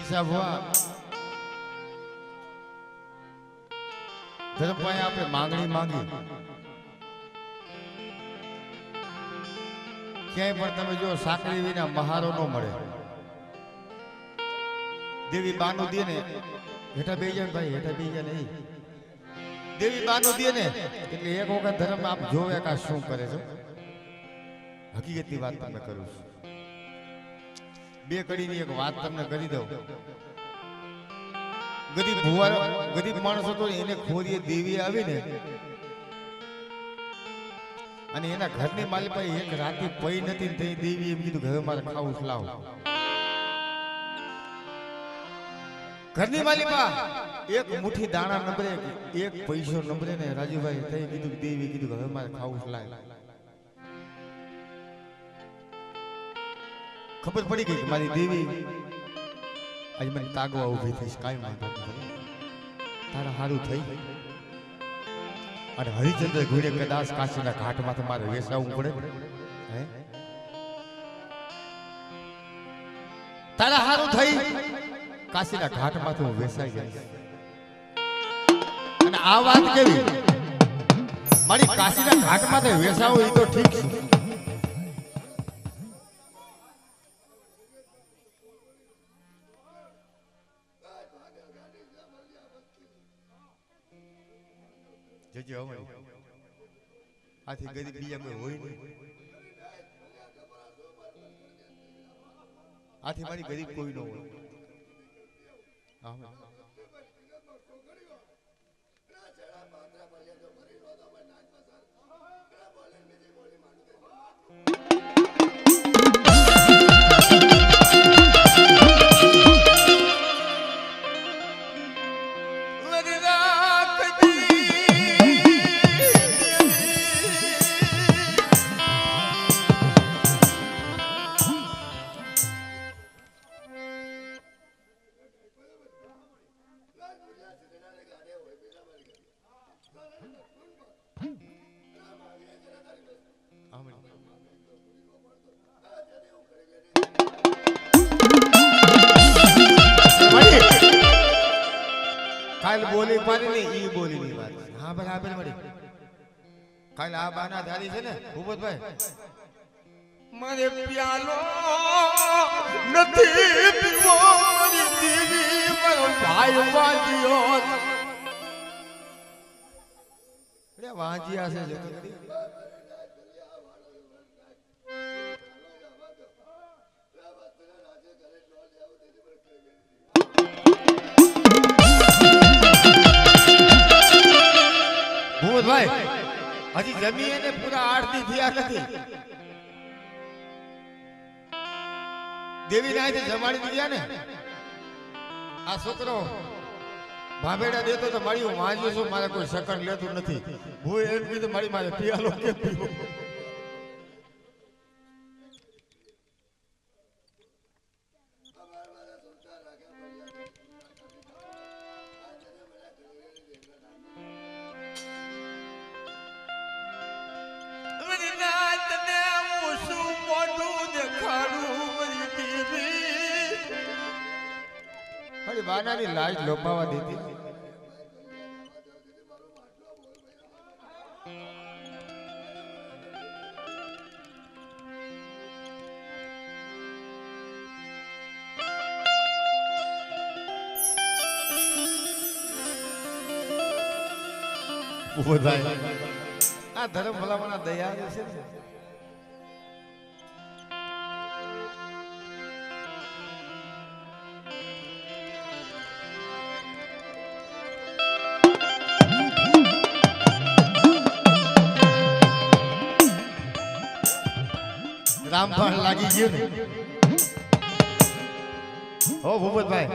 સાહેબ ધર્મભાઈ આપણે માંગણી માંગી ક્યાંય પણ તમે જો સાંકળી વિના મહારો ન મળે. દેવી બાનું દે ને હેઠા બે જાય ભાઈ હેઠા બે જાય નહીં દેવી બાનું દે ને એટલે એક વખત ધર્મ આપ જોવે કે શું કરે છે. હકીકતની વાત તમને કરું છું. બે કડીની એક વાત તમને કરી દઉં. ગરીબ ભુવારો ગરીબ માણસ હતો એને ખોરીએ દેવી આવી ને અને એના ઘરની માલિકા એક રાતે પઈ નથી ને તે દેવી એમ કીધું હવે મારે ખાવું લાવ. ઘરની માલિકા એક મુઠ્ઠી દાણા નંબરે એક પૈસો નંબરે ને રાજુભાઈ થઈ કીધું દેવી કીધું હવે મારે ખાવું લાવ. ખબર પડી ગઈ કે મારી દેવી આજે મને તાગવા ઉભી થઈશ કાંઈ વાંધો તારા હારું થઈ. અને હરિચંદ્ર ઘોડે કદાચ કાશીના ઘાટમાં તમારે વેસાવવું પડે હે તારા હારું થઈ કાશીના ઘાટમાં હું વેસાઈ જઈશ. અને આ વાત કેવી મારી કાશીના ઘાટમાં વેસાવું એ તો ઠીક છે. જજો આથી ગરીબ બીજા કોઈ હોય નહીં. આથી મારી ગરીબ કોઈ ન હોય. કાલ બોલી પાડી ને ઈ બોલી ની વાત. હા બરાબર મળી. કાલ આ બાના ધારી છે ને ભૂપતભાઈ મારે પ્યાલો નથી પીવો મારી દેવી મારો ભાઈ વાંજ્યો રે વાંજ્યા છે જતો ભાઈ હજી જમી એને પૂરા 8 દી થયા નથી. દેવી નાય જમાડી દીધા ને આ છોકરો ભાભેડા દેતો તો મારી હું વાંજ્યો છું મારે કોઈ સેકન્ડ લેતું નથી. હું એમ કીધું મારી મારે પિયાલો કેમ પીવો. બાનાની લાજ લોપાવા દીધી. આ ધર્મ ભલામણા દયા છે. રામભાણ લાગી ગયું ને હો ભૂપતભાઈ.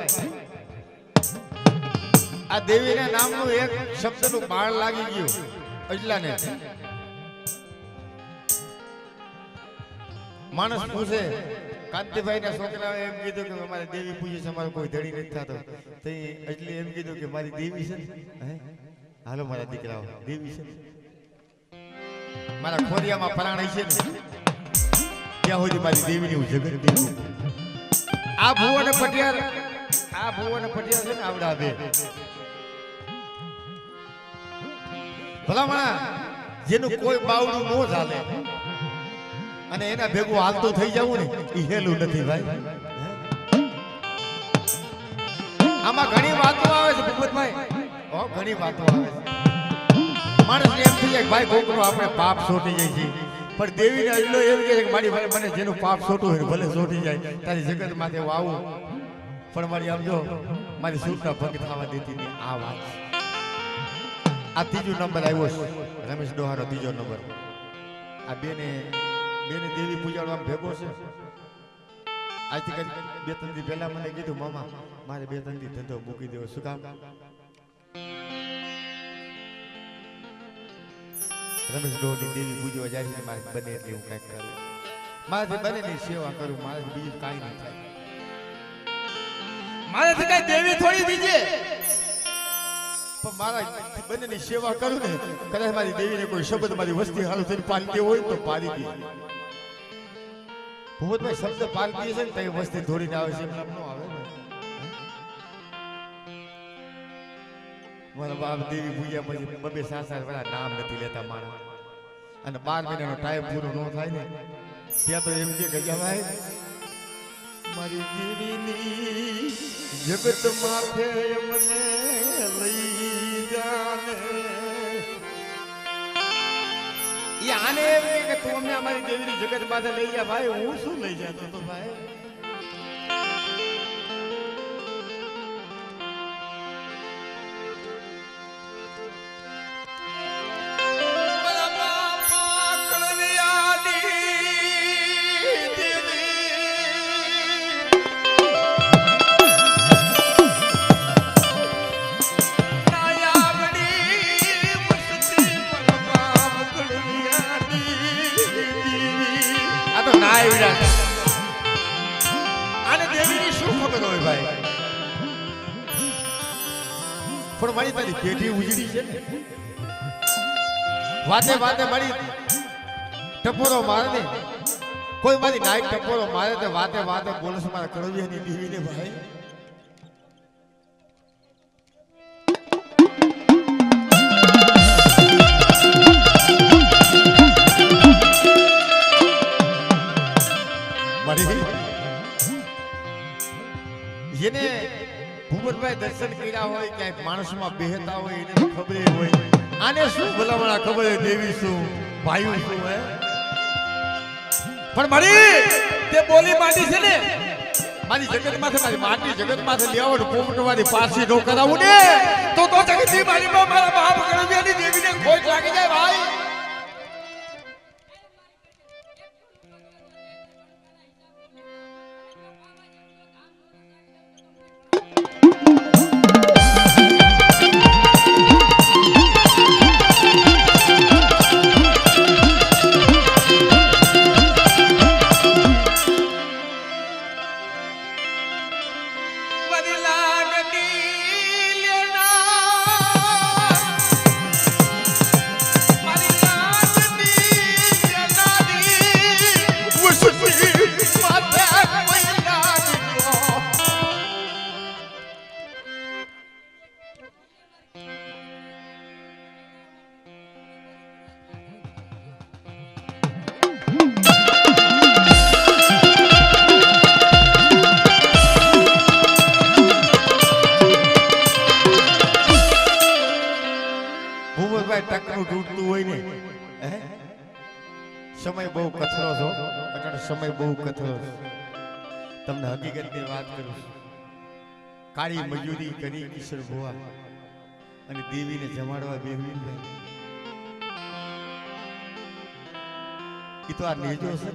આ દેવીના નામનું એક શબ્દનું બાણ લાગી ગયું એટલા ને માણસ પૂછે કાંતિભાઈ ના છોકરાએ એમ કીધું કે અમારે દેવી પૂછે છે અમારો કોઈ ધણી નથી થતો તો એટલે એમ કીધું કે મારી દેવી છે ને હાલો મારા દીકરાઓ દેવી છે મારા ખોરિયામાં પરાણી છે ને ત્યાં સુધી મારી દેવીની હું જગત દેવું. આ ભુવન પટિયાર આ ભુવન પટિયા છે ને આવડા બે ભલામણા જેનું કોઈ બાવડું નો ચાલે અને એના ભેગું હાલતું થઈ જવું ને એ હેલું નથી ભાઈ. આમાં ઘણી વાતો આવે છે ભૂપતભાઈ, ઘણી વાતો આવે છે. માણસને એમ થઈ જાય ભાઈ કોકનો આપણે પાપ સોટી જાય છે, પણ દેવીને એટલો એમ કહે કે મારી ભાઈ મને જેનું પાપ સોટું હોય ભલે સોટી જાય, તારી જગત માથે આવું પણ મારી આમ જો મારી સૂટના ભંગ થવા દેતી નહીં. આ વાત આ ત્રીજો નંબર આવ્યો છે રમેશ ડોહાનો ત્રીજો નંબર. આ બેને દેવી પૂજાડવા ભેગો છે. આજથી કરી 2-3 દી પહેલા મને કીધું મામા મારે 2-3 દી ધંધો મૂકી દેવો. શું કામ? રમેશ ડોહની દેવી પૂજવા જાય છે, મારે બને એટલે હું કંઈક કરું, મારાથી બને ની સેવા કરું, મારાથી બીજું કાંઈ નહીં થાય. મારાથી કઈ દેવી થોડી દીજે, પણ મારા બંનેની સેવા કરું ને, કદાચ મારી દેવીને કોઈ શબ્દ મારી વસ્તી હાલું થઈને પાડી દેવો હોય તો પાડી દે. ભૂપતભાઈ શબ્દ પાડી દે છે ને તો વસ્તી દોડીને આવે છે, એમ ન આવે ને. મારા બાપ દેવી પૂજા પછી 2-7 વાળા નામ નથી લેતા માણસ, અને 12 મહિનાનો ટાઈમ પૂરો ન થાય ને ત્યાં તો એમ કે ભાઈ મારી દેવીની જગત માથે મને લઈ જાને. એ આને એમ કે તું અમને અમારી દેવીની જગત માથે લઈ જા. ભાઈ હું શું લઈ જતો તો ભાઈ? આને દેવીની શું ખબર હોય ભાઈ? પણ મારી તારી પેઢી ઉજળી છે ને, વાતે વાતે મારી ટપોરો મારે ને, કોઈ મારી નાઈટ ટપોરો મારે તો વાતે વાતે બોલે છે મારા કડવિયાની દેવીને ભાઈ. જેને ભૂપતભાઈ દર્શન કર્યા હોય, ક્યાંક માણસમાં બેહતા હોય, એને ખબર હોય આને શું ભલામણા ખબર હોય દેવી શું ભાઈ શું હે. પણ મારી તે બોલી માંડી છે ને, મારી જગત માથે મારી માટી જગત માથે લેવાનું પોપટવાની પાછી નો કરાવું ને તો જગતની મારી મારા બાપ કડવિયાની દેવીને ખોટ લાગી જાય ભાઈ. ટકનું તૂટતું હોય ને, સમય બહુ કથરો છો, અટણ સમય બહુ કથરો છે. તમને હકીકતની વાત કરું છું. કાળી મજૂરી કરી કિશોર ભુવા અને દેવીને જમાડવા બેહી એ તો આ નેજો છે.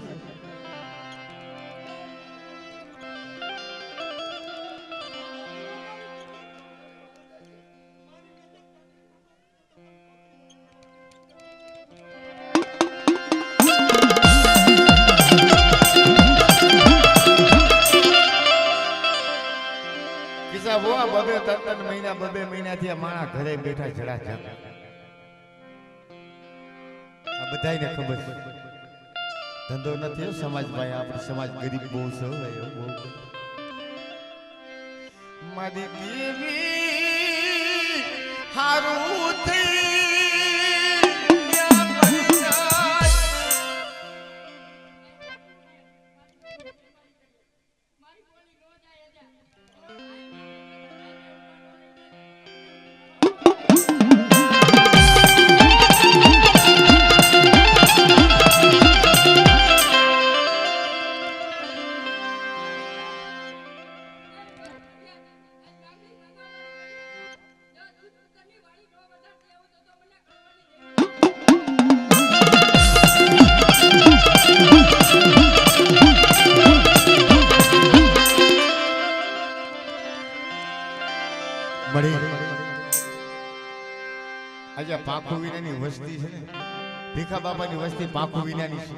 બબે મહિનાથી માણા ઘરે બેઠા જડા જમ. આ બધાયને ખબર છે ધંધો નથી સમાજ ભાઈ, આપણો સમાજ ગરીબ બહુ છે. મારી દેવી હારું થઈ ક્યાં મરી જાય આજે પાંખો વિનાની વસ્તી છે ને ભીખા બાબાની વસ્તી પાંખો વિનાની છે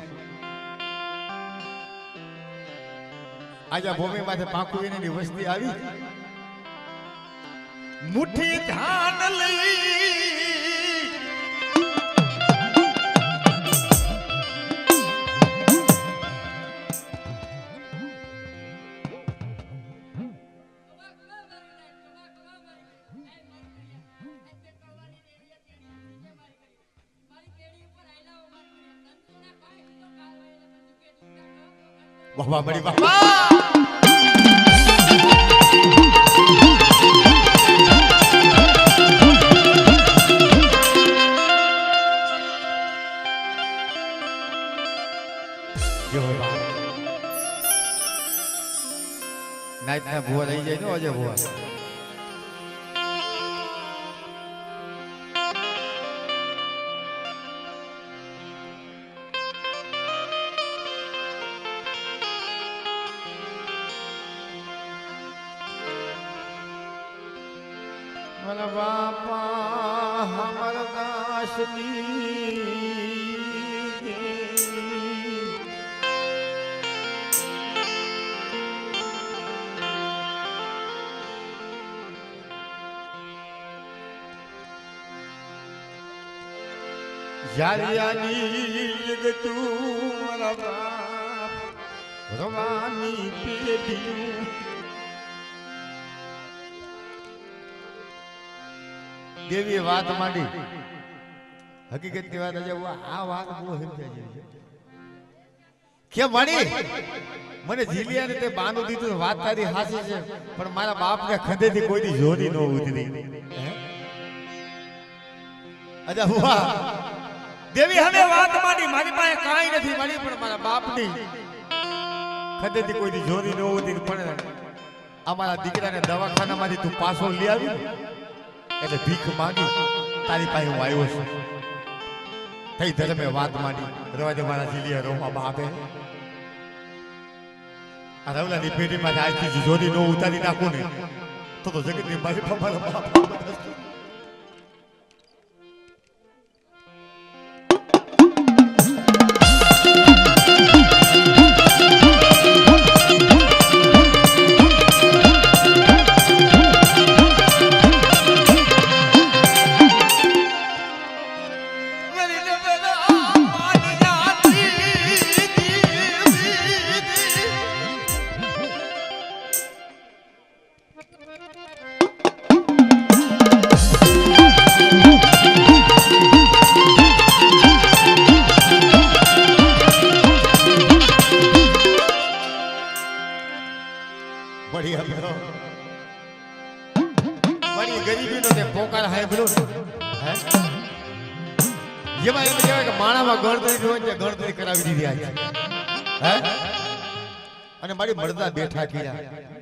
આજે ભૂમિ માથે પાંખો વિનાની વસ્તી આવી મુઠ્ઠી ધાન લઈ વાહ વાહ બડી વાહ નાઈટ ના ભુવા રહી જાય ને અજય ભુવા મારા બાપા હમાર દાસની જારિયાની જગતું મારા બાપ રવાની પેઢી દેવીએ વાત માંડી હકીકતની વાત આજે આ વાત બહુ સમજાય જેવી છે કે મણી મને જીલિયા ને તે બાનું દીધું વાત તારી હાસી છે પણ મારા બાપને ખંધેથી કોઈની જોરી ન ઉતરી અજા હુઆ દેવી હવે વાત માંડી મારી પાસે કાંઈ નથી મળી પણ મારા બાપની ખંધેથી કોઈની જોરી ન ઉતરી પણ અમારા દીકરાને દવાખાનામાંથી તું પાછો લઈ આવી એટલે ભીખ માંગી તારી પાસે હું આવ્યો છું થઈ ધર્મે વાત માંડી રવાજે મારા જીલિયા રોમા બાપે આ રવલાની પેઢીમાં આજથી જોરી નો ઉતારી નાખું ને તો જગતની મારી મારા બાપ ગરીબી નો પોકાર હાંભળ્યો હે જેમાં એમ કહેવાય કે માણામાં ગણતરી હોય છે ગણતરી કરાવી દીધી આજે હે અને મારી મરદા બેઠા કર્યા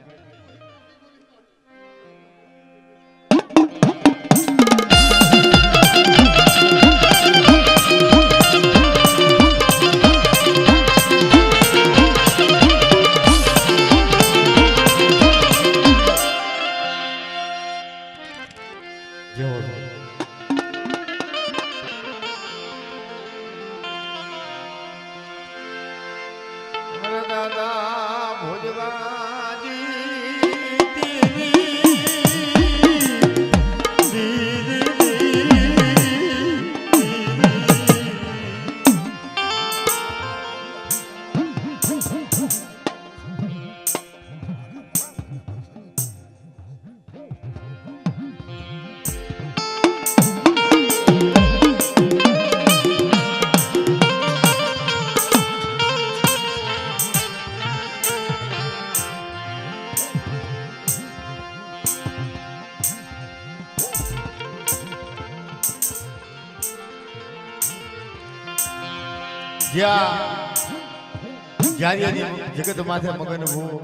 જ્યાં જગત માથે મગન ભૂ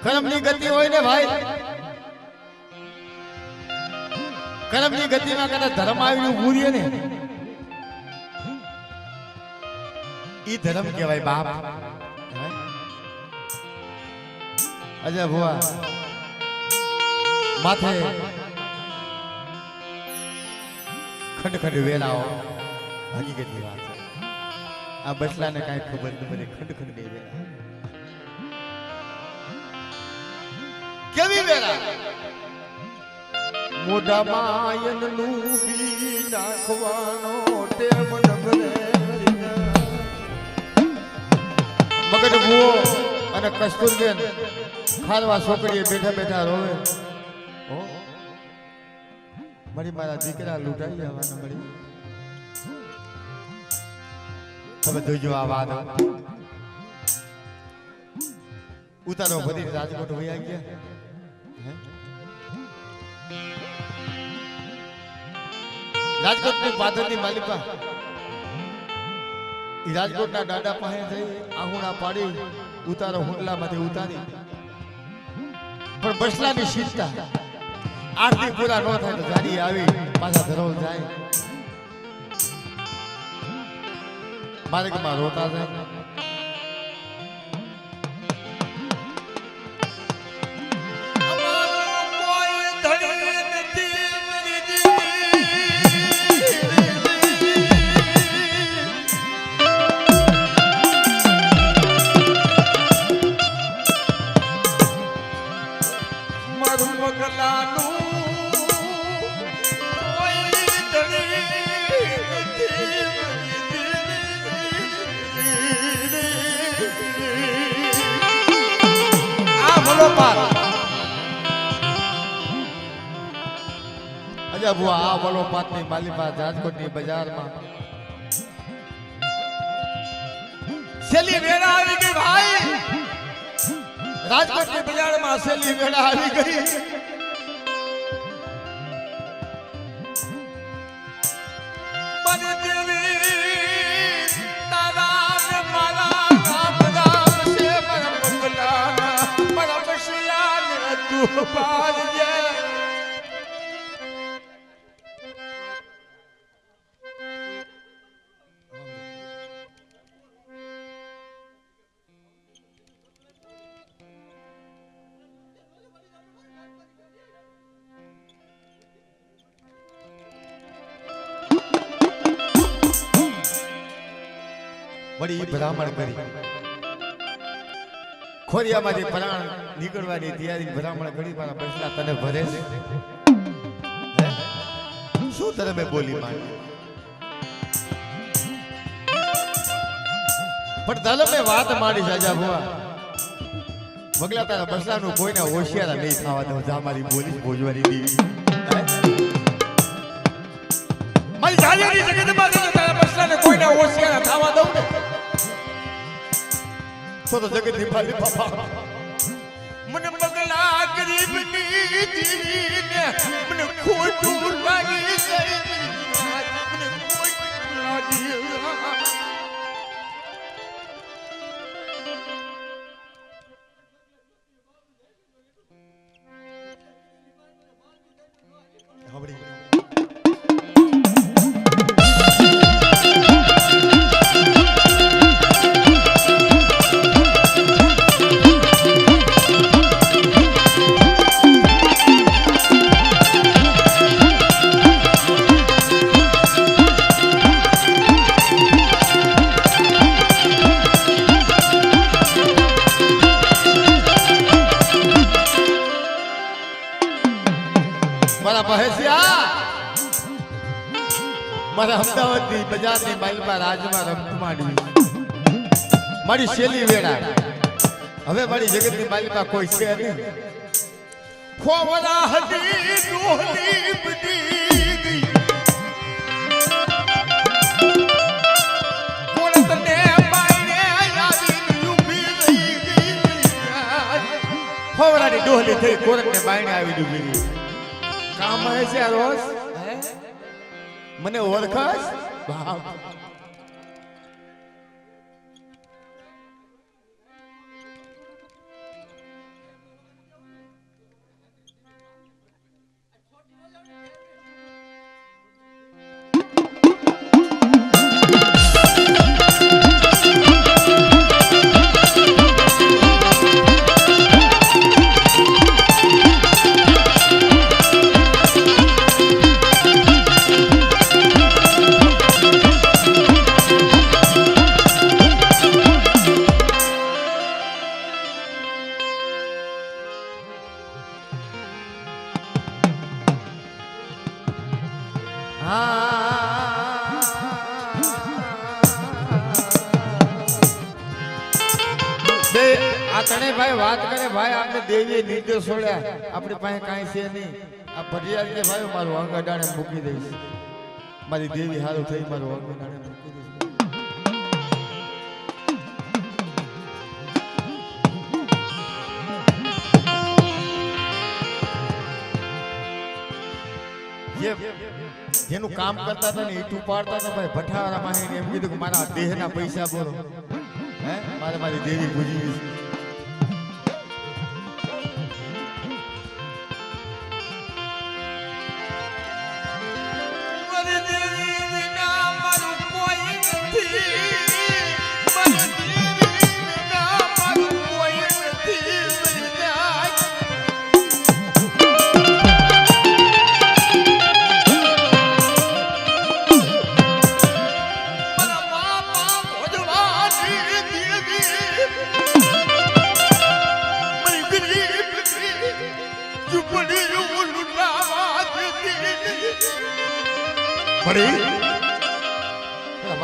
કર્મની ગતિ હોય ને ભાઈ, કર્મની ગતિમાં કદાચ ધર્મ આવીને ઊભું રહે ને ઈ ધર્મ કહેવાય બાપ. અજય ભુવા માથે ખંડ ખંડ વેલાઓ હકીકતની વાત છે. આ બસલાને કાંઈ ખબર ન પડે. ખંડ ખંડ વેલા કેવી વેલા મોઢા માયનનું બી નાખવાનો ટેમ નગરે મગન ભૂવો અને કસ્તુરબેન ખારવા છોકરીએ બેઠા બેઠા રોવે. મળી મારા દીકરા લૂંટાઈ જવાના મળી. તમે જોજો આ વાત ઉતારો ભરી રાજકોટ વયા ગયા. રાજકોટની પાદરની માલિકા રાજકોટના દાદા પાસે જઈ આહુણા પાડી ઉતારો હુંડલામાંથી ઉતારી. પણ બસલાની શીતતા આરતી પૂરા ન થાય તો ગાડી આવી પાછા ધરોલ જાય. માર્ગમાં રોતા જાય. અજા ભુવા આ વલોપાત ની માલિકા રાજકોટની બજારમાં છેલ્લી વેળા આવી ગઈ ભાઈ. રાજકોટની બજારમાં છેલ્લી વેળા આવી ગઈ. વળી ભલામણ કરી ખોરિયામાંથી પ્રાણ નીકળવાની તૈયારી ભલામણ કરી. મારા બસલા તને ભરે છે શું તને બોલી માંડી. પણ ધલમે વાત માંડી સાજા ભુવા વગલા તારા બસલાનું કોઈને હોશિયાર નહીં થવા દઉં. જા મારી બોલી ભોજવાની દીવી મારી જાજેરી જગતમાં તારા બસલાને કોઈને હોશિયાર થવા દઉં ને તો જગતની મારી બાપા મને બગલા ગરીબની દીવીને મને ખોટું લાગી ગઈ. મને ખોટું લાગી. મારા અમદાવાદની બજારની માઇલમાં રાજમાં રમતું માંડ્યું. મારી છેલ્લી વેળા હવે મારી જગતની માલિકા કોઈ છે નહીં. ખોવરા હદી ડોહલી બધી ગઈ કોણતને બાઈને આવી ઊભી રહી ગઈ. ખોવરાની ડોહલી થઈ કોરકને બાઈને આવી ઊભી રહી. કામ હે છે રોજ હે મને ઓળખાસ બાપ ભાઈ વાત કરે ભાઈ આપણે દેવીએ નિર્દોષ છોડ્યા આપણી પાસે કાંઈ છે નહીં આ ફરિયાદ કે ભાઈ મારું અંગ અડાણે મૂકી દઈશ મારી દેવી હારું થઈ મારું અંગ અડાણે મૂકી દઈશ જેનું કામ કરતા હતા ને ઈટું પાડતા હતા ભાઈ ભઠ્ઠાવાળા માં એમ કીધું કે મારા દેહના પૈસા બોલો હે મારે મારી દેવી પૂજી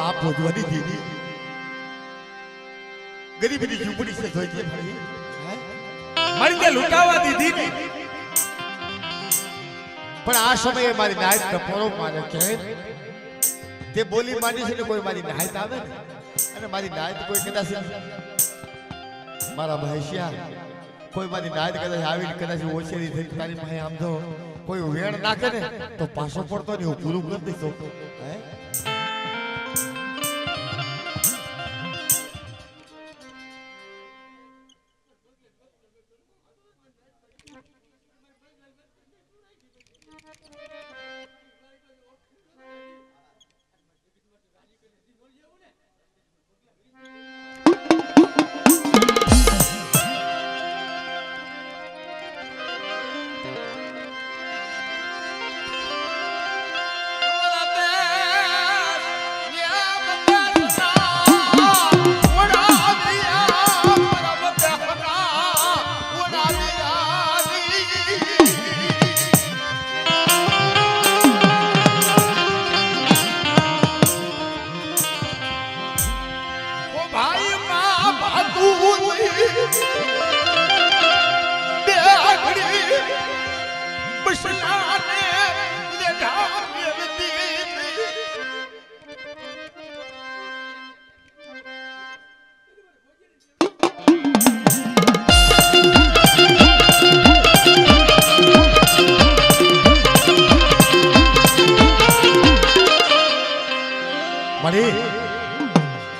बाप भोजवानी दीदी गरीबी की झूपड़ी से सोई के भाई मर के लुटावा दीदी પણ આ સમયે મારી નાયત ટપોરો મારે કે તે બોલી માંડી છે ને કોઈ મારી નાયત આવે ને અને મારી નાયત કોઈ કદાચ મારા ભાઈશિયા કોઈ મારી નાયત કદાચ આવીને કદાચ ઓછેરી થઈ તારી પાસે આમ તો કોઈ વેણ નાખે ને તો પાછો પડતો નહીં હું પૂરું કરી દઈશ હે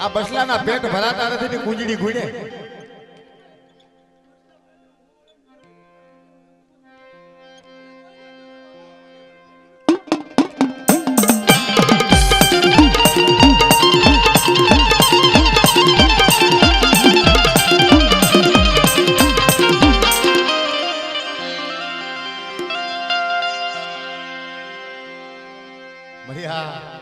આ બસલાના પેટ ભરાતા નથી ને કુંજડી ગુડે बढ़िया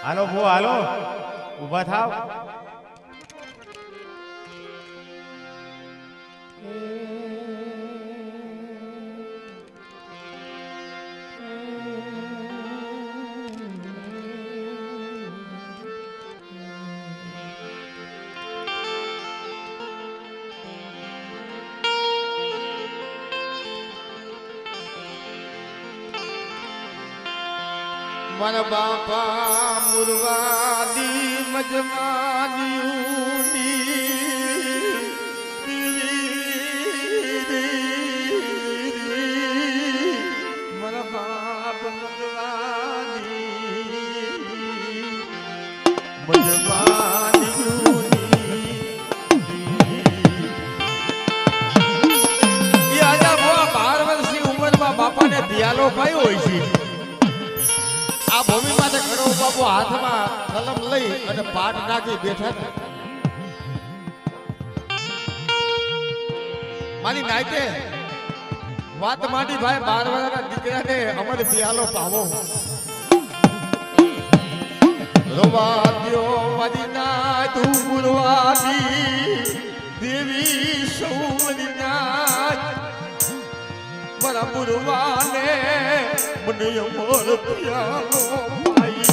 હાલો ભો હાલો ઊભા થાવ મારા બાપા મુરવાદી મજમાની મારા બાપ બાપાને દિયાલો પાયો હોય છે આ ભૂમિમાં ખડો બાપુ હાથમાં કલમ લઈ અને પાટ નાખી બેઠા છે મારી નાઈતે વાત માંડી ભાઈ 12 વર્ષના દીકરાને અમારે દિયાલો પાવો રવા દ્યો મારી ના તું ગુરવાની દેવી સૌની નાચ મારા ગુરવાને મને અમર પ્યાલો પાઈ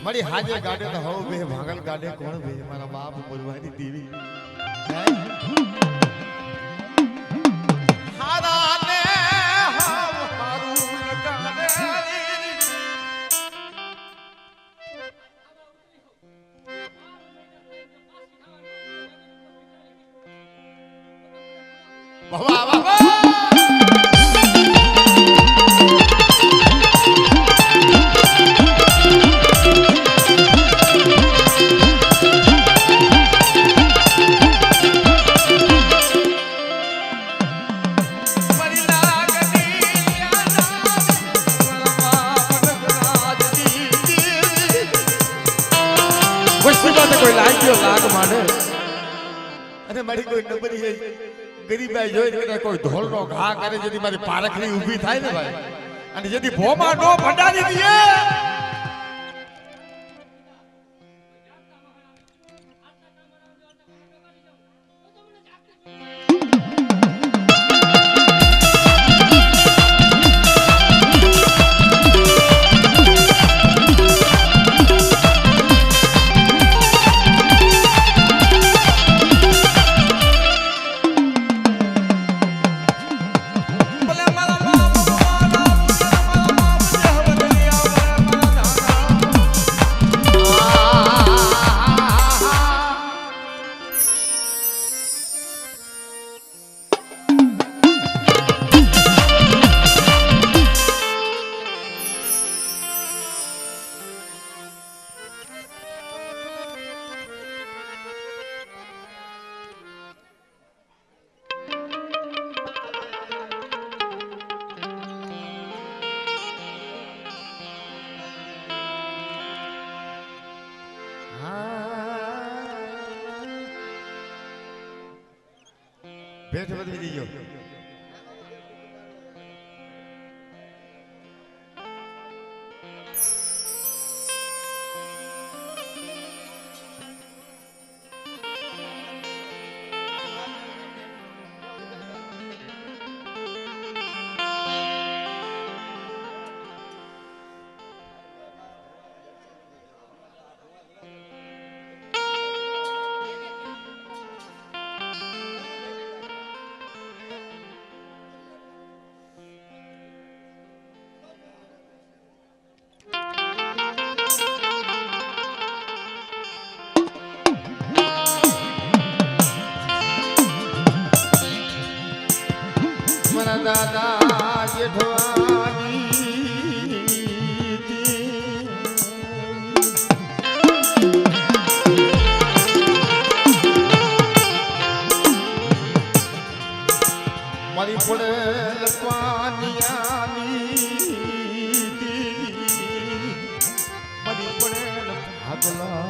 મારી હાજર ગાડે તો હવ બે ભાગલ ગાડે કોણ બે મારા બાપ બોલવાની દેવી હારાને હવ હારું લગાડે વાહ વાહ વાહ કોઈ લાગ્યો લાગ માંડે અને મારી કોઈ નબળી ગરીબાઈ જોઈ કોઈ ઢોલનો ઘા કરે જેથી મારી પારખરી ઊભી થાય ને ભાઈ અને જેથી ભોમાં નો ભંડારી દીએ ભેટ બદલી દીજો દાદા જેઠવાની મારી પડે પાનિયાની મારી પડે ભાગલા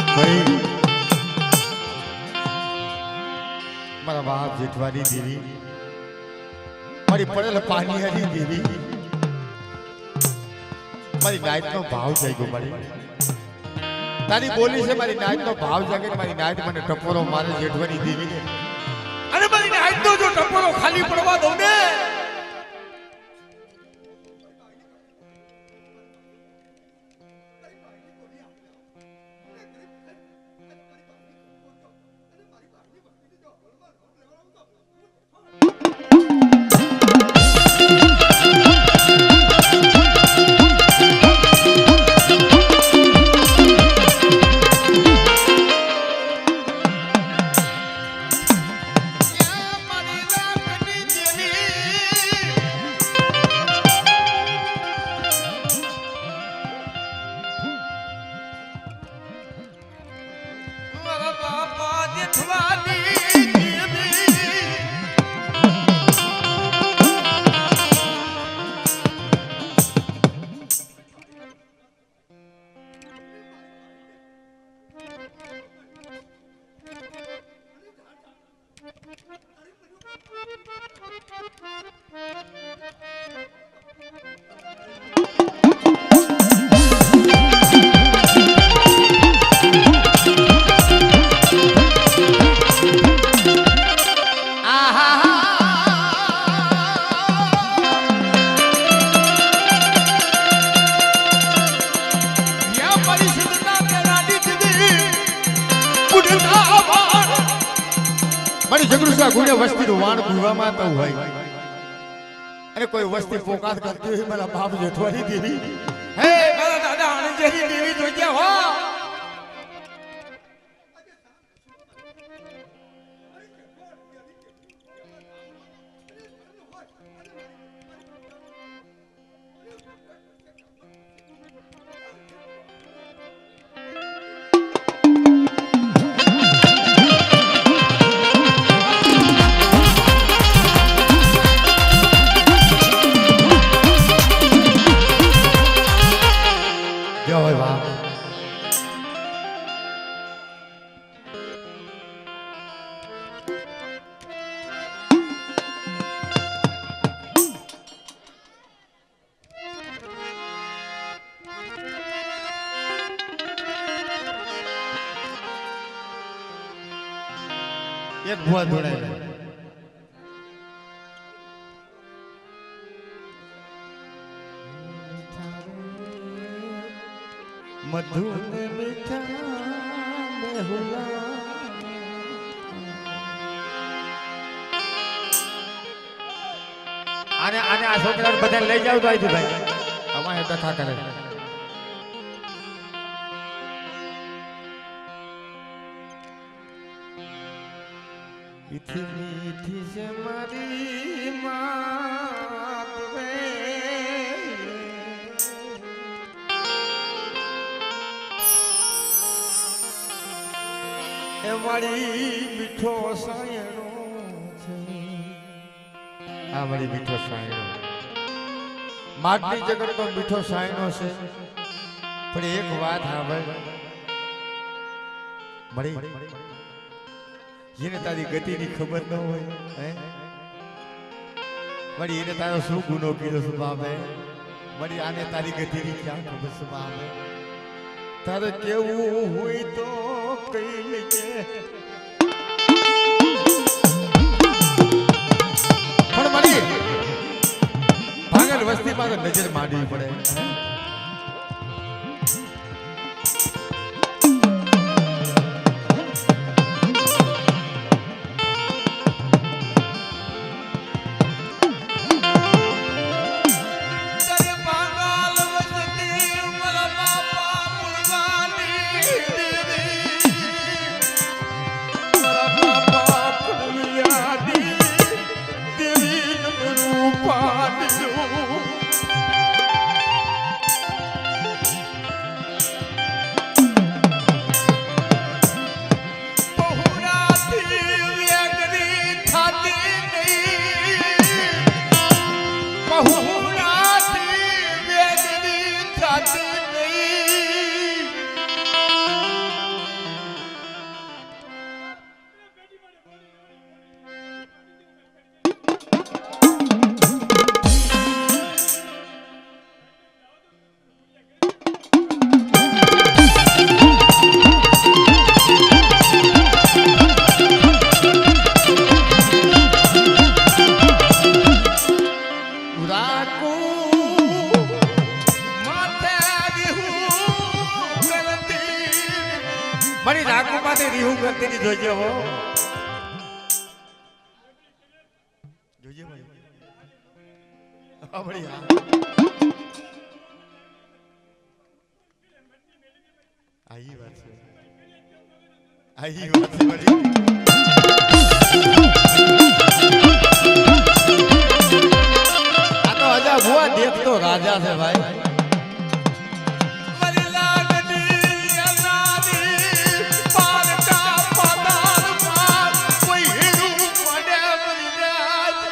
ભાઈ મારા બાપ જેઠવાની દેવી મારી પડેલ પાનિયાની દેવી મારી નાઈટ નો ભાવ થઈ ગયો મારી તારી બોલી છે મારી નાઈટ નો ભાવ જાગે ને મારી નાઈટ મને ટપોરો મારે જેઠવાની દેવી ને અને મારી નાઈટ નો જો ટપોરો ખાલી પડવા દઉં ને મારી જગરુસા ગુને વસ્તી નું વાણ પીવામાં તો હોય અને કોઈ વસ્તી પોકાત કરતી હોય મારા બાપ જેઠવાની દેવી હે મારા દાદા આણંદજી દેવી જોજે હો એક ભુવા દોડાય મધુ ને મીઠા મેહુલા આને આ છોકરાને બધાને લઈ જાવ તો અહીંથી ભાઈ અમારે કથા કરે इतनी मीठी से मारी मात वे ए मारी मीठो सायनो છે આ મારી મીઠો સાયનો માટની જગત તો મીઠો સાયનો છે પણ એક વાત સાંભળ મળી જેને તારી ગતિની ખબર ન હોય હે વળી એને તારો શું ગુનો કર્યો છે બાપે વળી આને તારી ગતિની ક્યાં ખબર છે બાપે તારે કેવું હોય તો કઈ લેજે પણ મળી ભાગલ વસ્તીમાં તો નજર માંડવી પડે મારી રાખુમાંથી રીહું કરતી ની જોજે હો જોજે ભાઈ હા ભાઈ હા આઈ વાત છે આઈ વાત છે ભાઈ આ તો હજા ભુવા દેખતો રાજા છે ભાઈ મારી લાગણી અનારી પાલટા પાતાળમાં કોઈ હીરું પડે મરી જાય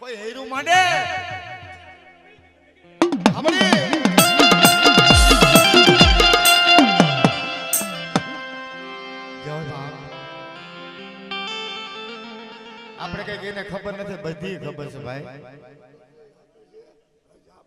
કોઈ હેરું માંડે સાંભળી જય બાપ આપણે કઈ એને ખબર નથી બધી ખબર છે ભાઈ